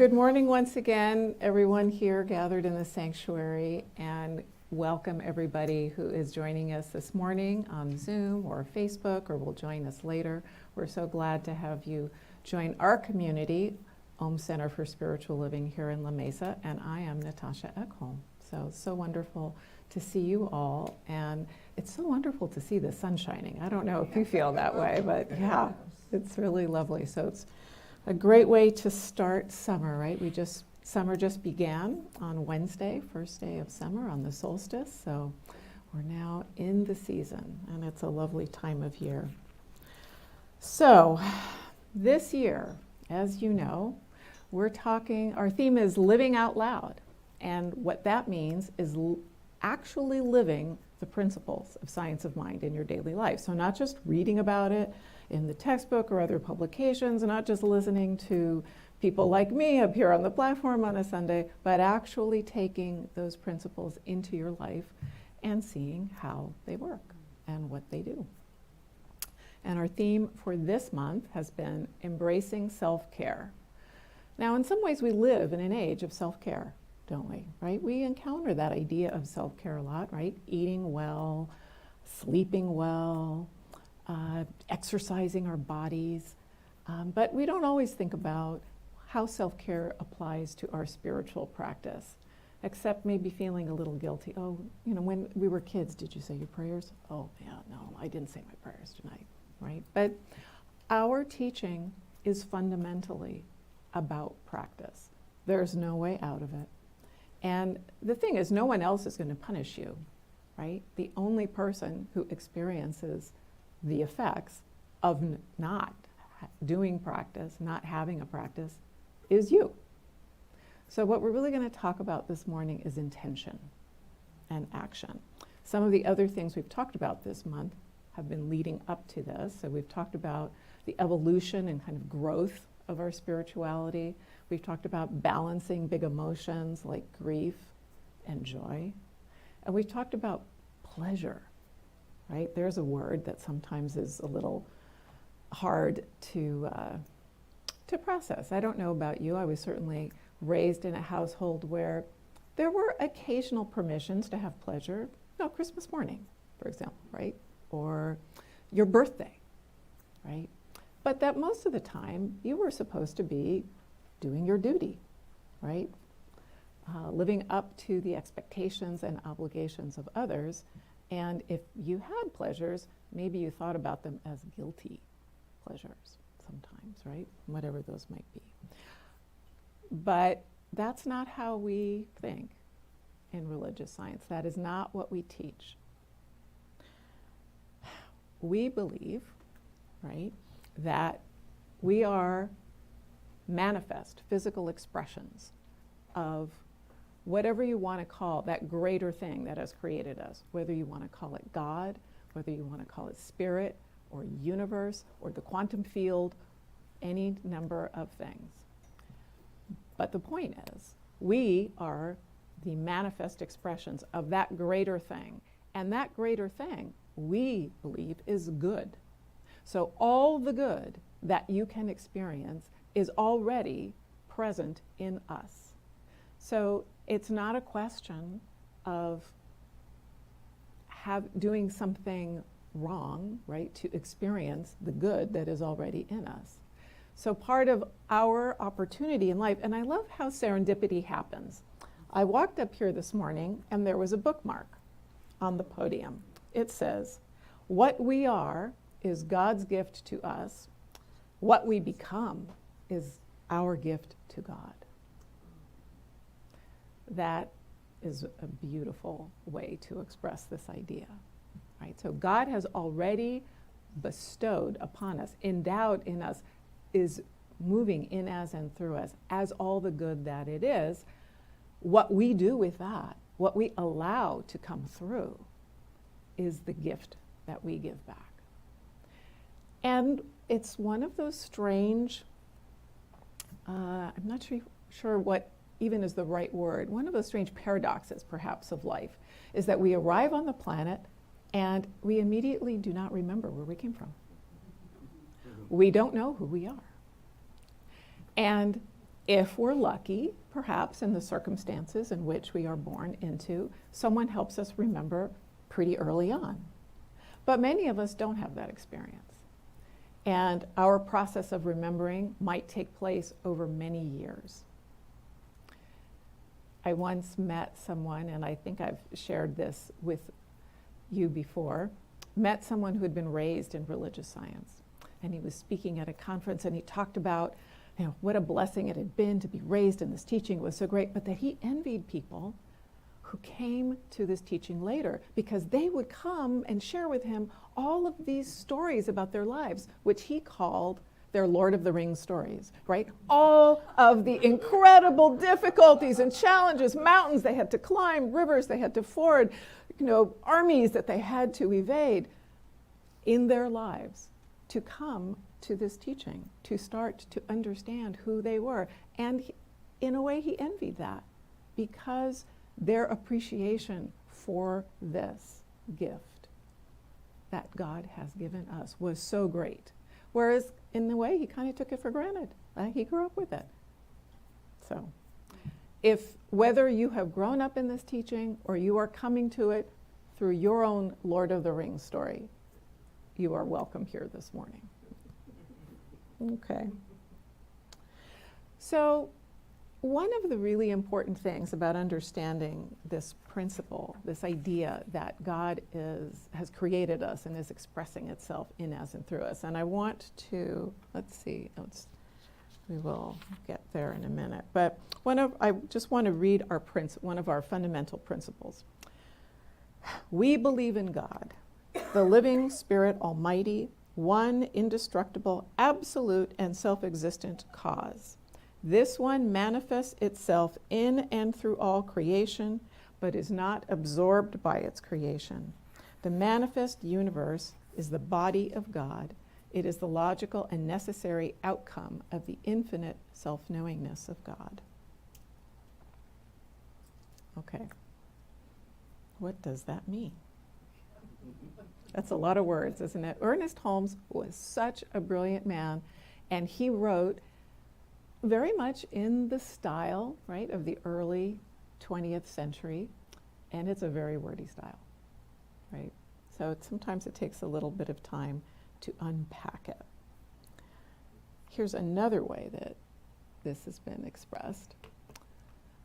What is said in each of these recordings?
good morning once again, everyone here gathered in the sanctuary, and welcome everybody who is joining us this morning on Zoom or Facebook or will join us later. We're so glad to have you join our community, Eckholm Center for Spiritual Living here in La Mesa, and I am Natasha Eckholm. So wonderful to see you all, and it's so wonderful to see the sun shining. I don't know if you feel that way, but yeah, it's really lovely. So it's a great way to start summer, right? Summer just began on Wednesday, first day of summer on the solstice, so we're now in the season, and it's a lovely time of year. So this year, as you know, our theme is living out loud, and what that means is actually living the principles of science of mind in your daily life. So not just reading about it in the textbook or other publications, and not just listening to people like me up here on the platform on a Sunday, but actually taking those principles into your life and seeing how they work and what they do. And our theme for this month has been embracing self-care. Now, in some ways, we live in an age of self-care, don't we, right? We encounter that idea of self-care a lot, right? Eating well, sleeping well, exercising our bodies, but we don't always think about how self-care applies to our spiritual practice, except maybe feeling a little guilty. Oh, when we were kids, did you say your prayers? Oh, yeah, no, I didn't say my prayers tonight, right? But our teaching is fundamentally about practice. There's no way out of it. And the thing is, no one else is going to punish you, right? The only person who experiences the effects of not doing practice, not having a practice, is you. So what we're really going to talk about this morning is intention and action. Some of the other things we've talked about this month have been leading up to this. So we've talked about the evolution and kind of growth of our spirituality. We've talked about balancing big emotions like grief and joy. And we've talked about pleasure. Right? There's a word that sometimes is a little hard to process. I don't know about you. I was certainly raised in a household where there were occasional permissions to have pleasure. Christmas morning, for example, right? Or your birthday, right? But that most of the time you were supposed to be doing your duty, right? Living up to the expectations and obligations of others. And if you had pleasures, maybe you thought about them as guilty pleasures sometimes, right? Whatever those might be. But that's not how we think in religious science. That is not what we teach. We believe, right, that we are manifest physical expressions of whatever you want to call that greater thing that has created us, whether you want to call it God, whether you want to call it spirit or universe or the quantum field, any number of things. But the point is, we are the manifest expressions of that greater thing. And that greater thing, we believe, is good. So all the good that you can experience is already present in us. So it's not a question of doing something wrong, right, to experience the good that is already in us. So part of our opportunity in life, and I love how serendipity happens. I walked up here this morning and there was a bookmark on the podium. It says, "What we are is God's gift to us. What we become is our gift to God." That is a beautiful way to express this idea, right? So God has already bestowed upon us, endowed in us, is moving in us and through us as all the good that it is. What we do with that, what we allow to come through, is the gift that we give back. And it's one of those strange, I'm not sure what even is the right word, one of those strange paradoxes perhaps of life is that we arrive on the planet and we immediately do not remember where we came from. We don't know who we are. And If we're lucky, perhaps in the circumstances in which we are born into, someone helps us remember pretty early on. But many of us don't have that experience. And our process of remembering might take place over many years. I once met someone, and I think I've shared this with you before, met someone who had been raised in religious science. And he was speaking at a conference, and he talked about, what a blessing it had been to be raised in this teaching. It was so great, but that he envied people who came to this teaching later, because they would come and share with him all of these stories about their lives, which he called their Lord of the Rings stories, right? All of the incredible difficulties and challenges, mountains they had to climb, rivers they had to ford, armies that they had to evade in their lives to come to this teaching, to start to understand who they were. And in a way, he envied that, because their appreciation for this gift that God has given us was so great. Whereas, in a way, he kind of took it for granted. He grew up with it. So, whether you have grown up in this teaching or you are coming to it through your own Lord of the Rings story, you are welcome here this morning. Okay. So, one of the really important things about understanding this principle, this idea that God has created us and is expressing itself in us and through us, and I want to, we will get there in a minute, but I just want to read one of our fundamental principles. We believe in God, the living Spirit Almighty, one indestructible, absolute, and self-existent cause. This one manifests itself in and through all creation, but is not absorbed by its creation. The manifest universe is the body of God. It is the logical and necessary outcome of the infinite self-knowingness of God. Okay. What does that mean? That's a lot of words, isn't it? Ernest Holmes was such a brilliant man, and he wrote very much in the style, right, of the early 20th century, and it's a very wordy style, right? So sometimes it takes a little bit of time to unpack it. Here's another way that this has been expressed.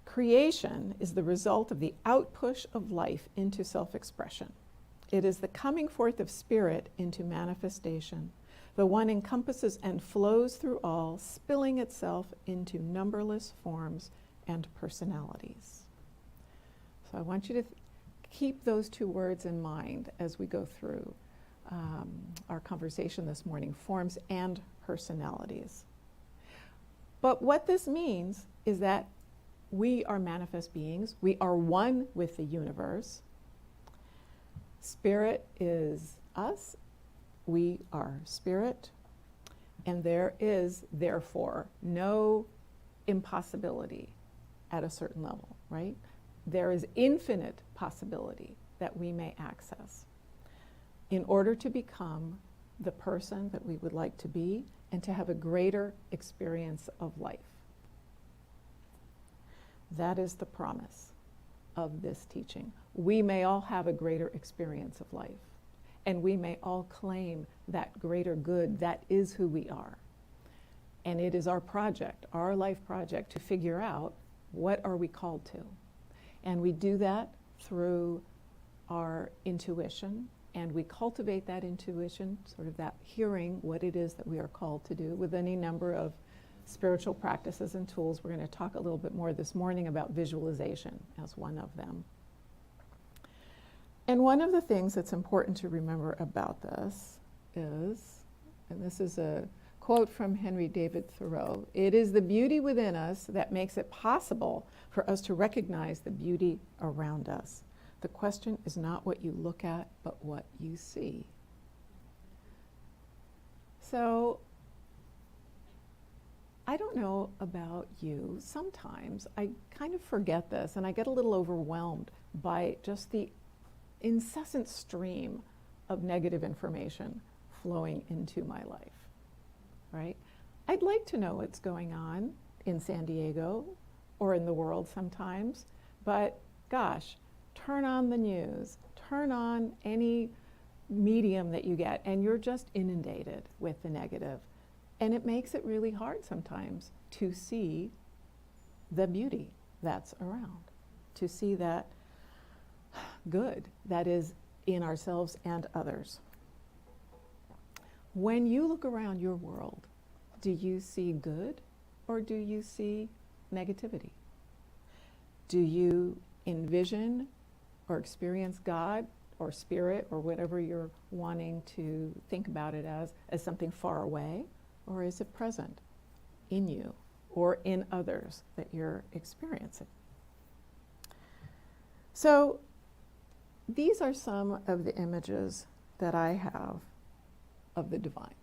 Creation is the result of the outpush of life into self-expression. It is the coming forth of spirit into manifestation. The one encompasses and flows through all, spilling itself into numberless forms and personalities. So I want you to keep those two words in mind as we go through our conversation this morning, forms and personalities. But what this means is that we are manifest beings. We are one with the universe. Spirit is us. We are spirit. And there is, therefore, no impossibility at a certain level, right? There is infinite possibility that we may access in order to become the person that we would like to be and to have a greater experience of life. That is the promise of this teaching. We may all have a greater experience of life, and we may all claim that greater good. That is who we are. And it is our project, our life project, to figure out what are we called to. And we do that through our intuition, and we cultivate that intuition, sort of that hearing what it is that we are called to do, with any number of spiritual practices and tools. We're going to talk a little bit more this morning about visualization as one of them. And one of the things that's important to remember about this is, and this is a quote from Henry David Thoreau, "It is the beauty within us that makes it possible for us to recognize the beauty around us. The question is not what you look at, but what you see." So, I don't know about you, sometimes I kind of forget this and I get a little overwhelmed by just the incessant stream of negative information flowing into my life, right? I'd like to know what's going on in San Diego or in the world sometimes, but gosh, turn on the news, turn on any medium that you get, and you're just inundated with the negative. And it makes it really hard sometimes to see the beauty that's around, to see that good that is in ourselves and others. When you look around your world, do you see good or do you see negativity? Do you envision or experience God or spirit or whatever you're wanting to think about it as something far away, or is it present in you or in others that you're experiencing? So these are some of the images that I have of the divine.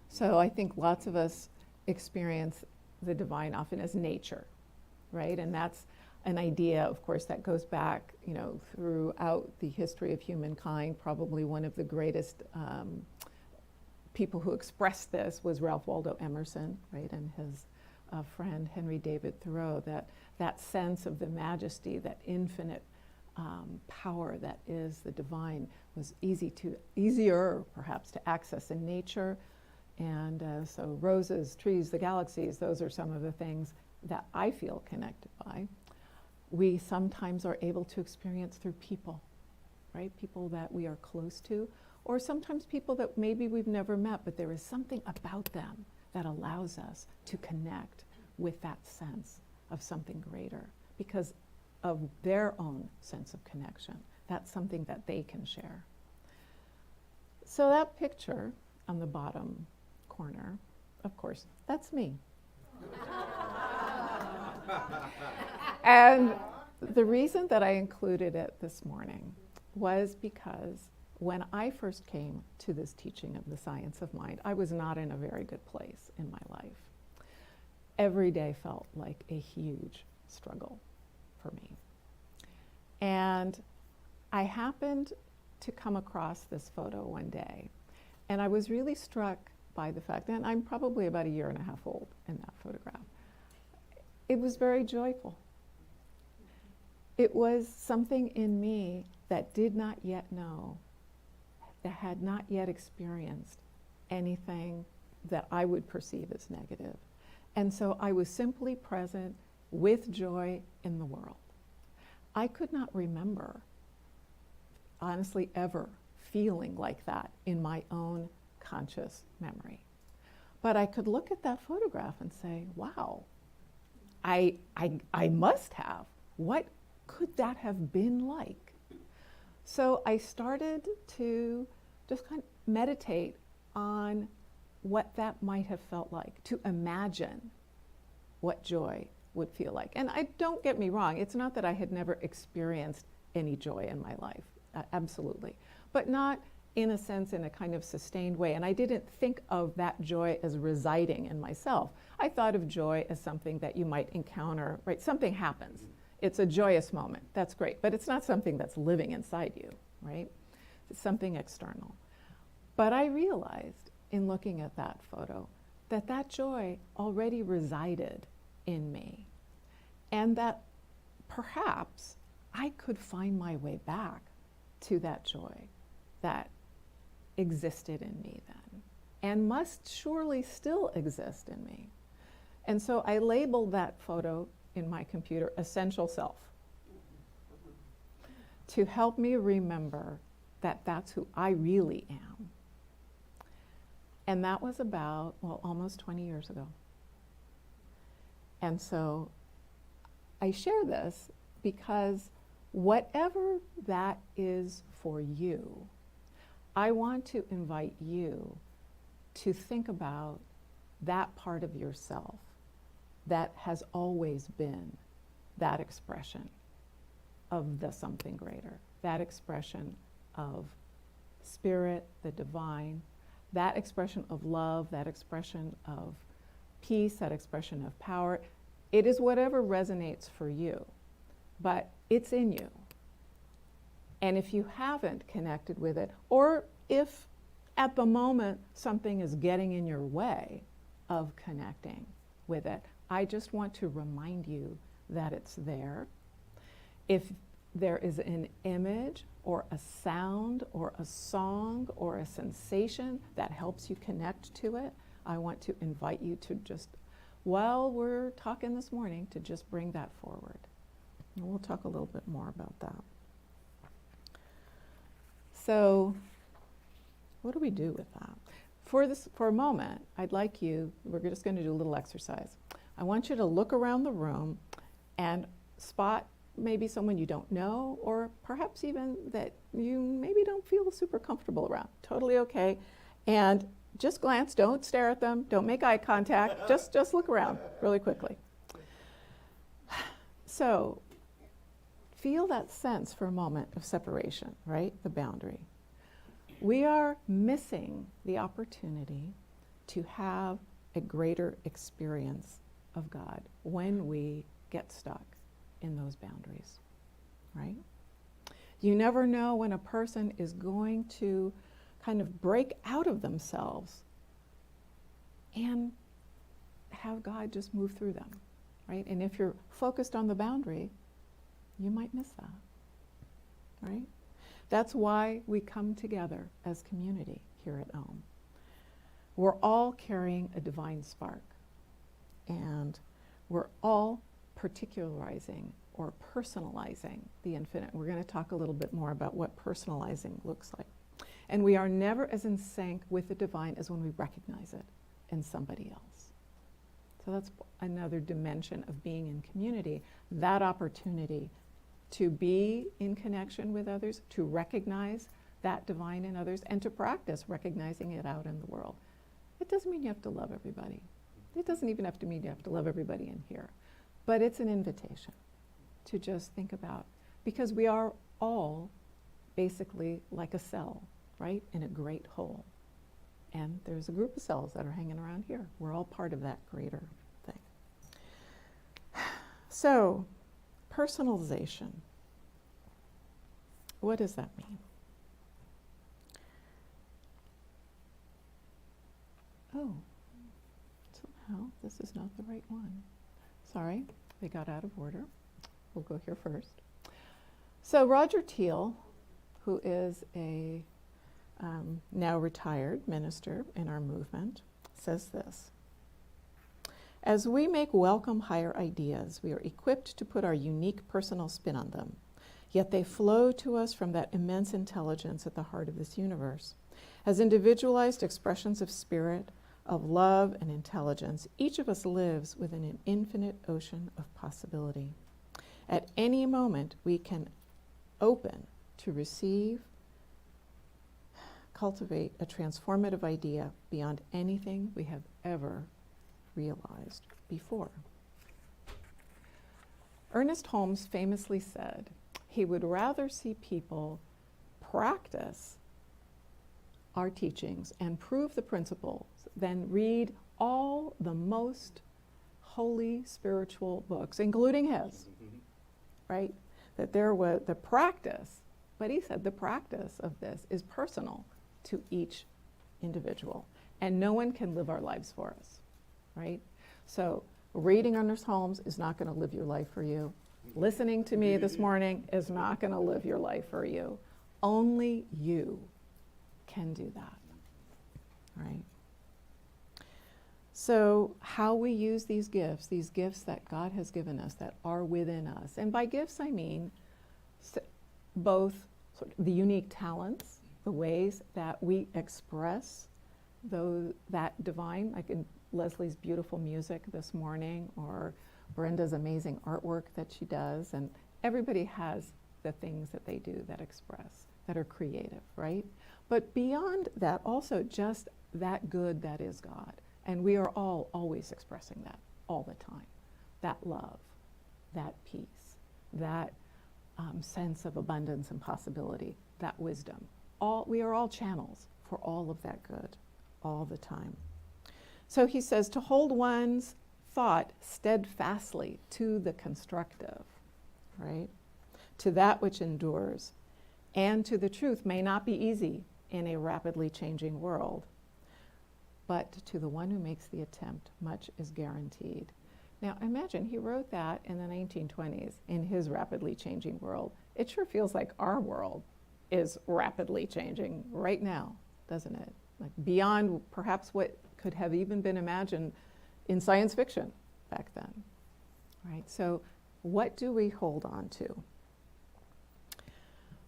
So I think lots of us experience the divine often as nature, right? And that's an idea, of course, that goes back, throughout the history of humankind. Probably one of the greatest people who expressed this was Ralph Waldo Emerson, right? And his friend Henry David Thoreau, that sense of the majesty, that infinite power that is the divine was easier perhaps to access in nature. And so roses, trees, the galaxies, those are some of the things that I feel connected by. We sometimes are able to experience through people, right? People that we are close to, or sometimes people that maybe we've never met, but there is something about them that allows us to connect with that sense of something greater because of their own sense of connection. That's something that they can share. So that picture on the bottom corner, of course, that's me. And the reason that I included it this morning was because when I first came to this teaching of the science of mind, I was not in a very good place in my life. Every day felt like a huge struggle for me. And I happened to come across this photo one day, and I was really struck by the fact, and I'm probably about a year and a half old in that photograph. It was very joyful. It was something in me that did not yet know, that had not yet experienced anything that I would perceive as negative. And so I was simply present with joy in the world. I could not remember, honestly, ever feeling like that in my own conscious memory. But I could look at that photograph and say, wow, I must have. What could that have been like? So I started to just kind of meditate on what that might have felt like, to imagine what joy would feel like. And don't get me wrong, it's not that I had never experienced any joy in my life, absolutely, but not in a sense in a kind of sustained way. And I didn't think of that joy as residing in myself. I thought of joy as something that you might encounter, right? Something happens. It's a joyous moment. That's great. But it's not something that's living inside you, right? It's something external. But I realized in looking at that photo that that joy already resided in me, and that perhaps I could find my way back to that joy that existed in me then, and must surely still exist in me. And so I labeled that photo in my computer Essential Self, to help me remember that that's who I really am. And that was about, almost 20 years ago. And so I share this because whatever that is for you, I want to invite you to think about that part of yourself that has always been that expression of the something greater, that expression of spirit, the divine, that expression of love, that expression of peace, that expression of power. It is whatever resonates for you, but it's in you. And if you haven't connected with it, or if at the moment something is getting in your way, of connecting with it. I just want to remind you that it's there. If there is an image or a sound or a song or a sensation that helps you connect to it, I want to invite you to just, while we're talking this morning, to just bring that forward. And we'll talk a little bit more about that. So, what do we do with that? For a moment, I'd like you, we're just going to do a little exercise. I want you to look around the room and spot maybe someone you don't know, or perhaps even that you maybe don't feel super comfortable around. Totally okay. And just glance, don't stare at them, don't make eye contact, just look around really quickly. So, feel that sense for a moment of separation, right? The boundary. We are missing the opportunity to have a greater experience of God when we get stuck in those boundaries, right? You never know when a person is going to kind of break out of themselves and have God just move through them, right? And if you're focused on the boundary, you might miss that, right? That's why we come together as community here at Eckholm. We're all carrying a divine spark, and we're all particularizing or personalizing the infinite. We're going to talk a little bit more about what personalizing looks like. And we are never as in sync with the divine as when we recognize it in somebody else. So that's another dimension of being in community, that opportunity to be in connection with others, to recognize that divine in others, and to practice recognizing it out in the world. It doesn't mean you have to love everybody. It doesn't even have to mean you have to love everybody in here. But it's an invitation to just think about, because we are all basically like a cell, right, in a great whole. And there's a group of cells that are hanging around here. We're all part of that greater thing. So, personalization. What does that mean? Oh, somehow this is not the right one. Sorry, they got out of order. We'll go here first. So Roger Teal, who is a now retired minister in our movement, says this: as we make welcome higher ideas, we are equipped to put our unique personal spin on them. Yet they flow to us from that immense intelligence at the heart of this universe. As individualized expressions of spirit, of love and intelligence, each of us lives within an infinite ocean of possibility. At any moment, we can open to receive, cultivate a transformative idea beyond anything we have ever realized before. Ernest Holmes famously said he would rather see people practice our teachings and prove the principles than read all the most holy spiritual books, including his, right? That there was the practice, but he said the practice of this is personal to each individual, and no one can live our lives for us, right? So reading Ernest Holmes is not going to live your life for you. Listening to me this morning is not going to live your life for you. Only you can do that, right? So how we use these gifts that God has given us that are within us, and by gifts I mean both sort of the unique talents, the ways that we express that divine, like in Leslie's beautiful music this morning, or Brenda's amazing artwork that she does, and everybody has the things that they do that express, that are creative, right? But beyond that, also just that good that is God. And we are all always expressing that all the time. That love, that peace, that sense of abundance and possibility, that wisdom. We are all channels for all of that good all the time. So he says to hold one's thought steadfastly to the constructive, right? To that which endures, and to the truth may not be easy in a rapidly changing world. but to the one who makes the attempt, much is guaranteed. Now imagine he wrote that in the 1920s in his rapidly changing world. It sure feels like our world is rapidly changing right now, doesn't it? Like beyond perhaps what could have even been imagined in science fiction back then, right? So what do we hold on to?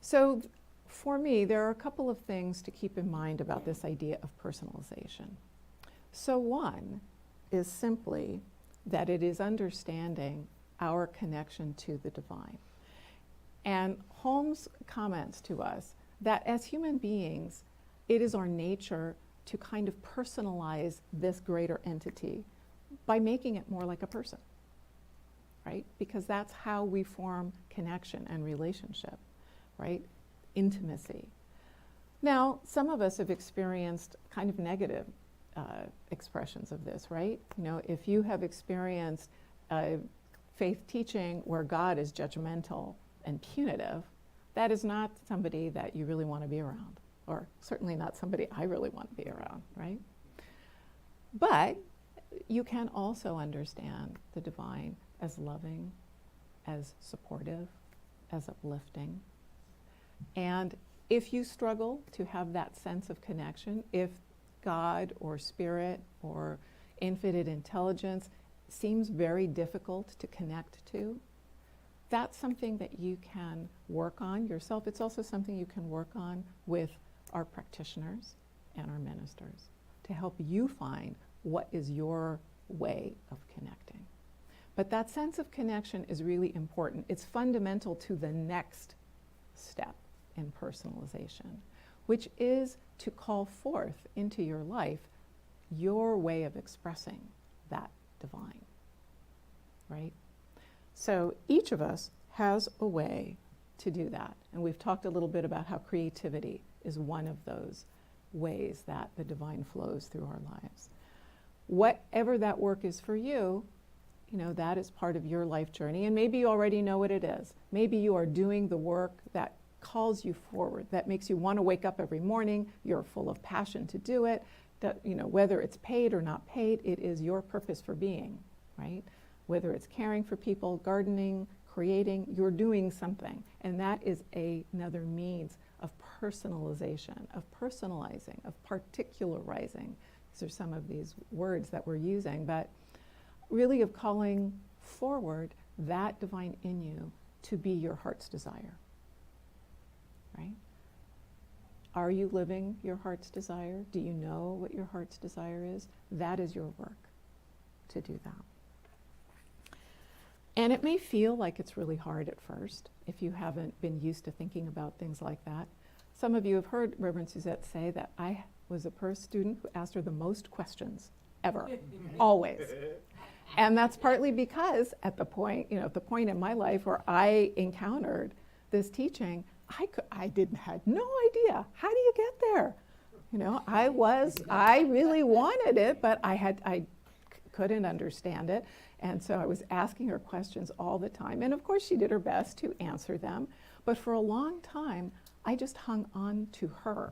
So for me, there are a couple of things to keep in mind about this idea of personalization. So one is simply that it is understanding our connection to the divine. And Holmes comments to us that as human beings, it is our nature to kind of personalize this greater entity by making it more like a person, right? Because that's how we form connection and relationship, right? Intimacy. Now, some of us have experienced kind of negative expressions of this, right? You know, if you have experienced faith teaching where God is judgmental and punitive, that is not somebody that you really want to be around, or certainly not somebody I really want to be around, right? But you can also understand the divine as loving, as supportive, as uplifting. And if you struggle to have that sense of connection, if God or spirit or infinite intelligence seems very difficult to connect to, that's something that you can work on yourself. It's also something you can work on with our practitioners and our ministers to help you find what is your way of connecting. But that sense of connection is really important. It's fundamental to the next step in personalization, which is to call forth into your life your way of expressing that divine, right? So each of us has a way to do that. And we've talked a little bit about how creativity is one of those ways that the divine flows through our lives. Whatever that work is for you, you know, that is part of your life journey. And maybe you already know what it is. Maybe you are doing the work that calls you forward, that makes you want to wake up every morning. You're full of passion to do it. That, you know, whether it's paid or not paid, it is your purpose for being, right? Whether it's caring for people, gardening, creating, you're doing something. And that is another means of personalization, of personalizing, of particularizing. These are some of these words that we're using, but really of calling forward that divine in you to be your heart's desire, right? Are you living your heart's desire? Do you know what your heart's desire is? That is your work to do that. And it may feel like it's really hard at first if you haven't been used to thinking about things like that. Some of you have heard Reverend Suzette say that I was a student who asked her the most questions ever, always. And that's partly because at the point, you know, at the point in my life where I encountered this teaching, I had no idea. How do you get there? You know, I really wanted it, but I couldn't understand it. And so I was asking her questions all the time. And of course she did her best to answer them. But for a long time, I just hung on to her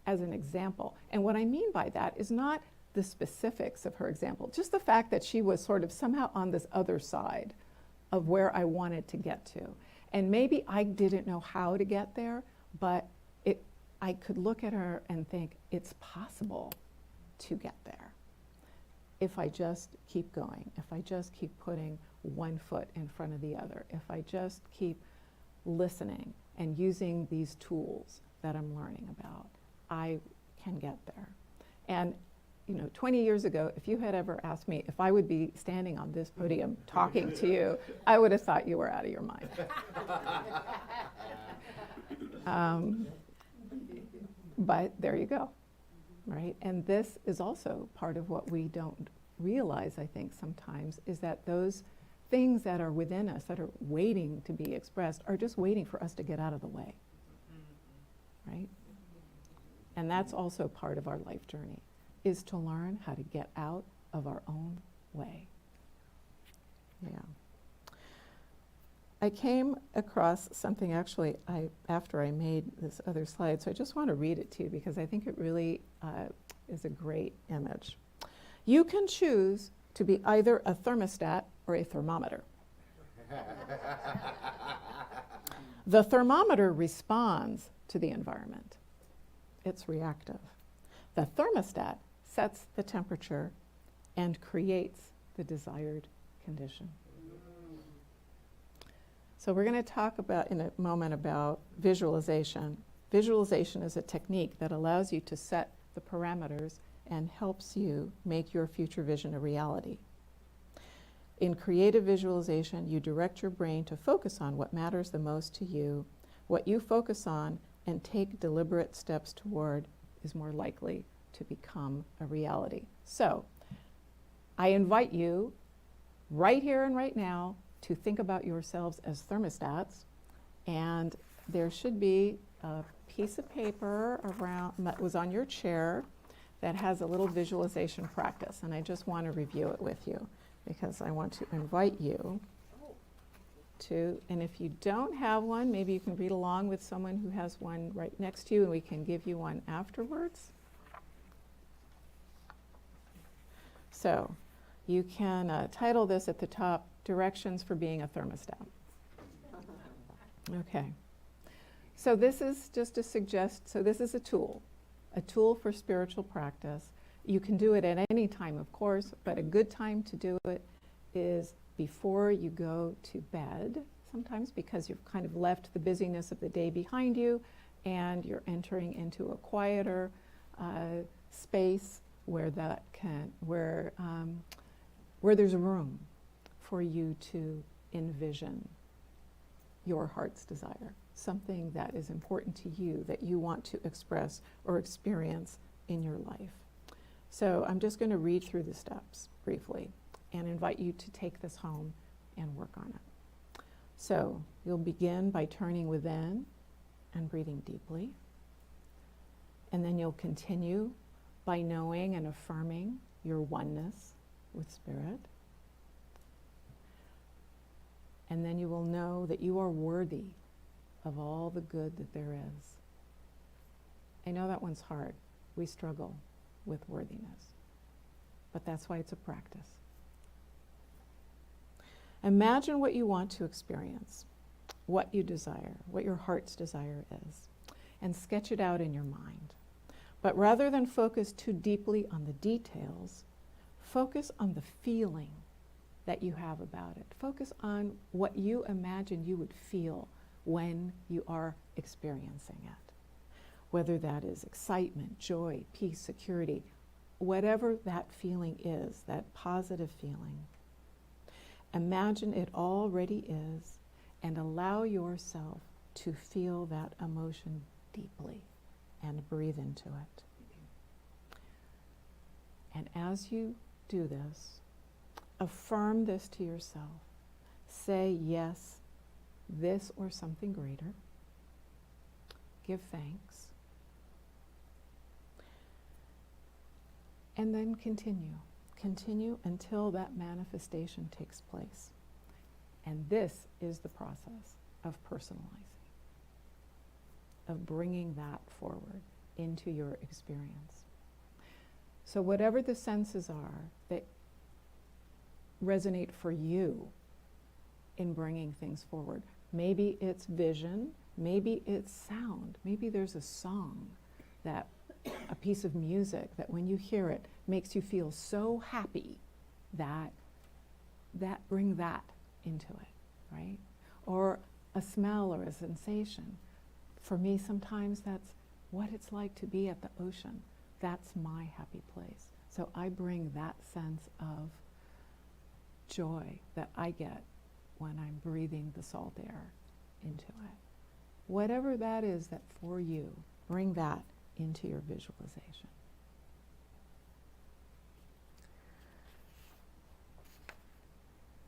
as an example. And what I mean by that is not the specifics of her example, just the fact that she was sort of somehow on this other side of where I wanted to get to. And maybe I didn't know how to get there, but I could look at her and think, it's possible to get there if I just keep going, if I just keep putting one foot in front of the other, if I just keep listening and using these tools that I'm learning about, I can get there. And you know, 20 years ago, if you had ever asked me if I would be standing on this podium talking to you, I would have thought you were out of your mind. But there you go, right? And this is also part of what we don't realize, I think, sometimes, is that those things that are within us that are waiting to be expressed are just waiting for us to get out of the way, right? And that's also part of our life journey, is to learn how to get out of our own way. Yeah. I came across something actually after I made this other slide, so I just want to read it to you because I think it really is a great image. You can choose to be either a thermostat or a thermometer. The thermometer responds to the environment. It's reactive. The thermostat sets the temperature and creates the desired condition. So we're going to talk about in a moment about visualization. Visualization is a technique that allows you to set the parameters and helps you make your future vision a reality. In creative visualization, you direct your brain to focus on what matters the most to you. What you focus on and take deliberate steps toward is more likely to become a reality. So, I invite you right here and right now to think about yourselves as thermostats, and there should be a piece of paper around that was on your chair that has a little visualization practice, and I just want to review it with you because I want to invite you to, and if you don't have one, maybe you can read along with someone who has one right next to you and we can give you one afterwards. So you can title this at the top, Directions for Being a Thermostat. Okay. So this is just to suggest, so this is a tool for spiritual practice. You can do it at any time, of course, but a good time to do it is before you go to bed, sometimes because you've kind of left the busyness of the day behind you and you're entering into a quieter space where there's room for you to envision your heart's desire, something that is important to you that you want to express or experience in your life. So I'm just going to read through the steps briefly and invite you to take this home and work on it. So you'll begin by turning within and breathing deeply. And then you'll continue by knowing and affirming your oneness with Spirit. And then you will know that you are worthy of all the good that there is. I know that one's hard. We struggle with worthiness. But that's why it's a practice. Imagine what you want to experience, what you desire, what your heart's desire is, and sketch it out in your mind. But rather than focus too deeply on the details, focus on the feeling that you have about it. Focus on what you imagine you would feel when you are experiencing it. Whether that is excitement, joy, peace, security, whatever that feeling is, that positive feeling. Imagine it already is and allow yourself to feel that emotion deeply and breathe into it. And as you do this, affirm this to yourself. Say yes, this or something greater. Give thanks. And then continue. Continue until that manifestation takes place. And this is the process of personalizing, of bringing that forward into your experience. So whatever the senses are that resonate for you in bringing things forward, maybe it's vision, maybe it's sound, maybe there's a song, that a piece of music that when you hear it makes you feel so happy that bring that into it, right? Or a smell or a sensation. For me, sometimes that's what it's like to be at the ocean. That's my happy place. So I bring that sense of joy that I get when I'm breathing the salt air into it. Whatever that is that for you, bring that into your visualization.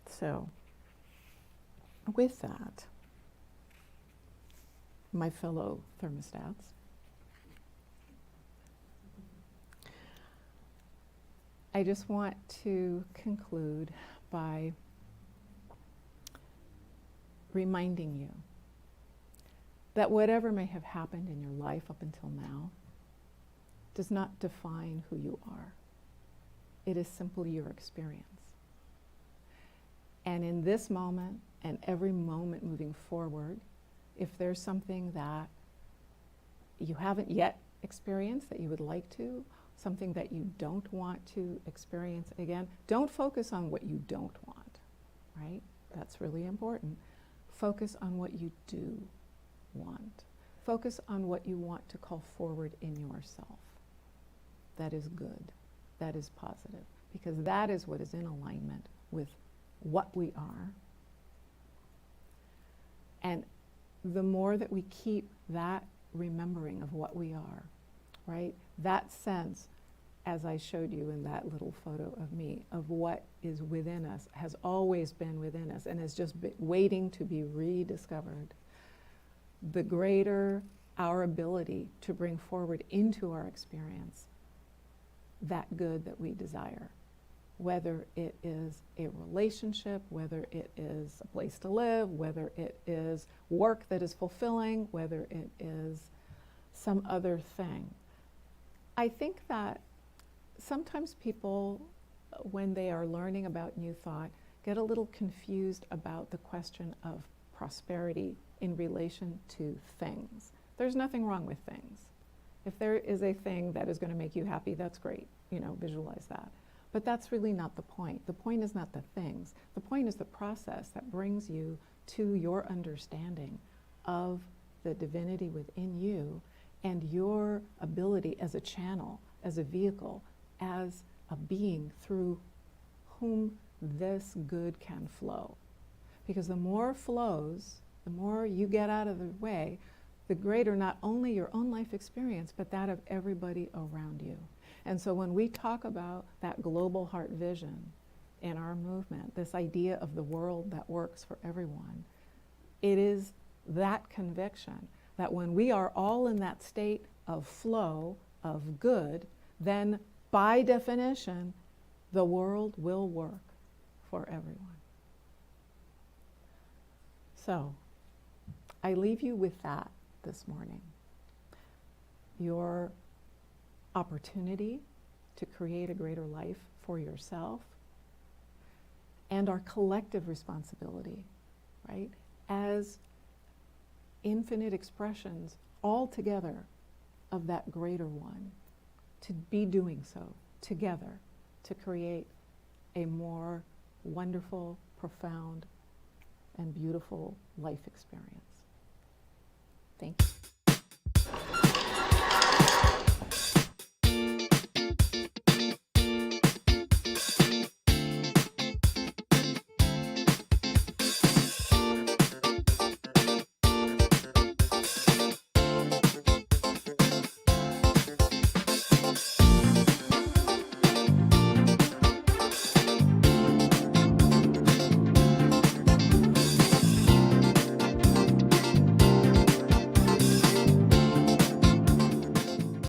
So, with that, my fellow thermostats, I just want to conclude by reminding you that whatever may have happened in your life up until now does not define who you are. It is simply your experience. And in this moment and every moment moving forward, if there's something that you haven't yet experienced that you would like to, something that you don't want to experience again, don't focus on what you don't want, right? That's really important. Focus on what you do want. Focus on what you want to call forward in yourself. That is good. That is positive. Because that is what is in alignment with what we are. And the more that we keep that remembering of what we are, right? That sense, as I showed you in that little photo of me, of what is within us, has always been within us and is just waiting to be rediscovered. The greater our ability to bring forward into our experience that good that we desire, whether it is a relationship, whether it is a place to live, whether it is work that is fulfilling, whether it is some other thing. I think that sometimes people, when they are learning about New Thought, get a little confused about the question of prosperity in relation to things. There's nothing wrong with things. If there is a thing that is going to make you happy, that's great. Visualize that. But that's really not the point. The point is not the things. The point is the process that brings you to your understanding of the divinity within you and your ability as a channel, as a vehicle, as a being through whom this good can flow. Because the more flows, the more you get out of the way, the greater not only your own life experience, but that of everybody around you. And so when we talk about that global heart vision in our movement, this idea of the world that works for everyone, it is that conviction that when we are all in that state of flow, of good, then by definition, the world will work for everyone. So, I leave you with that this morning. Your opportunity to create a greater life for yourself and our collective responsibility, right? As infinite expressions all together of that greater one, to be doing so together to create a more wonderful, profound, and beautiful life experience. Thank you.